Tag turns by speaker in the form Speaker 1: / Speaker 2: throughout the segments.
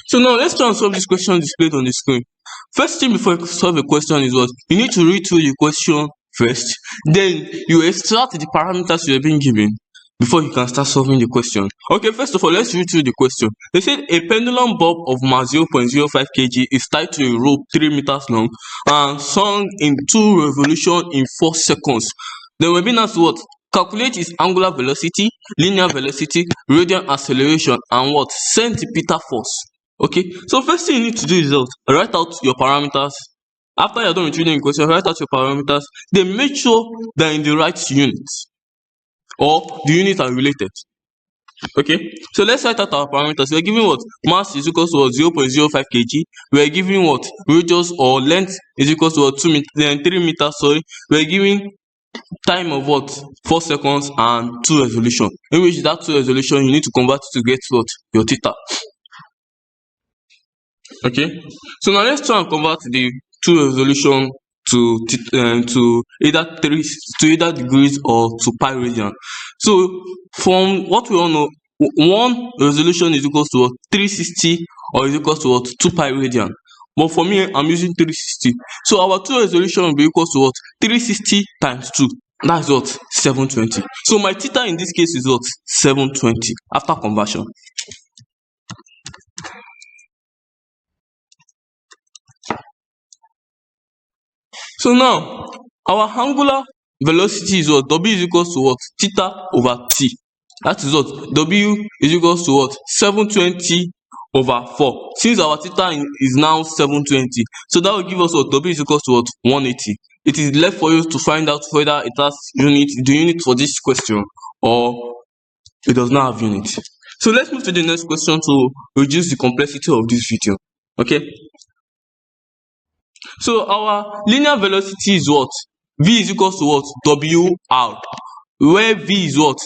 Speaker 1: So now let's try and solve this question displayed on the screen. First thing before you solve a question is what? You need to read through the question first. Then you extract the parameters you are being given before you can start solving the question. Okay, first of all, let's read through the question. They said a pendulum bob of mass 0.05 kg is tied to a rope 3 meters long and swung in 2 revolutions in 4 seconds. Then we're being asked what? Calculate its angular velocity, linear velocity, radial acceleration, and what? Centripetal force. Okay, so first thing you need to do is what? Write out your parameters. After you're done with reading the question, write out your parameters. Then make sure they're in the right units or the units are related. Okay, so let's write out our parameters. We're given what? Mass is equal to what? 0.05 kg. We're given what? Radius or length is equal to what? 3 meters. Sorry, we're given time of what? 4 seconds and 2 resolution. In which that 2 resolution you need to convert to get what? Your theta. Okay, so now let's try and convert the 2 resolution to either degrees or to pi radian. So from what we all know, 1 resolution is equal to what? 360 or is equal to what? 2 pi radian. But for me, I'm using 360. So our 2 resolution will be equal to what? 360 times 2. That's what? 720. So my theta in this case is what? 720 after conversion. So now our angular velocity is what? W is equal to what? Theta over t. That is what? W is equal to what? 720 over 4. Since our theta is now 720, so that will give us what? W is equal to what? 180. It is left for you to find out whether it has the unit for this question or it does not have unit. So let's move to the next question to reduce the complexity of this video. Okay. So our linear velocity is what? V is equal to what? WR. Where V is what?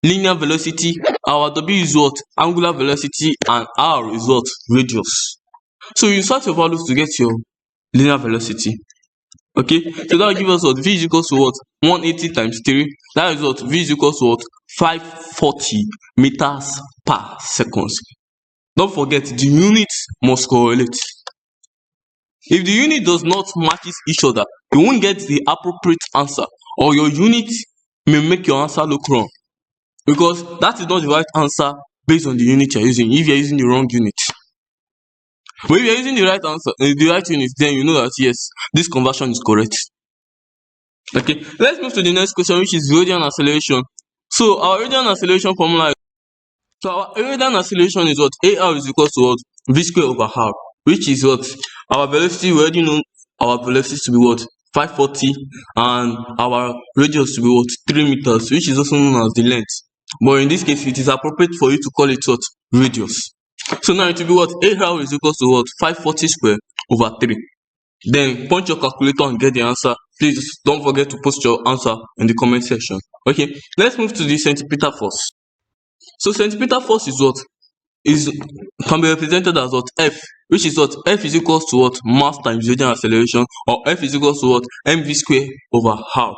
Speaker 1: Linear velocity, our W is what? Angular velocity, and R is what? Radius. So you insert your values to get your linear velocity. Okay, so that will give us what? V is equal to what? 180 times 3. That is what? V is equal to what? 540 meters per second. Don't forget, the units must correlate. If the unit does not match each other, you won't get the appropriate answer, or your unit may make your answer look wrong, because that is not the right answer based on the unit you're using if you're using the wrong unit. But if you're using the right answer, the right unit, then you know that yes, this conversion is correct. Okay, let's move to the next question, which is radial acceleration. So our radial acceleration formula is, so our radial acceleration is what? AR is equal to what? V square over R, which is what? Our velocity, we already know our velocity to be what? 540, and our radius to be what? 3 meters, which is also known as the length. But in this case, it is appropriate for you to call it what? Radius. So now it will be what? AR is equal to what? 540 square over 3. Then punch your calculator and get the answer. Please don't forget to post your answer in the comment section. Okay, let's move to the centripetal force. So centripetal force is what? Can be represented as what? F, which is what? F is equal to what? Mass times radial acceleration, or F is equal to what? mv square over r.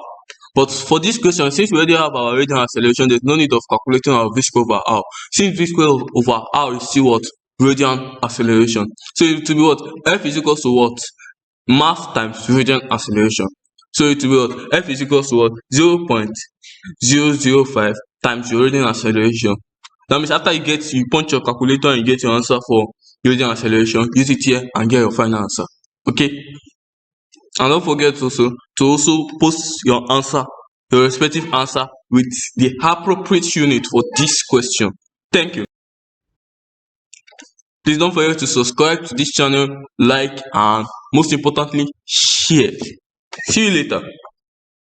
Speaker 1: But for this question, since we already have our radial acceleration, there's no need of calculating our v square over r. Since v square over r is still what? Radial acceleration. So it will be what? F is equal to what? Mass times radial acceleration. So it will be what? F is equal to what? 0.005 times your radial acceleration. That means after you punch your calculator and you get your answer for radial acceleration, use it here and get your final answer. Okay, and don't forget also to post your answer, your respective answer, with the appropriate unit for this question. Thank you. Please don't forget to subscribe to this channel, like, and most importantly, share. See you later.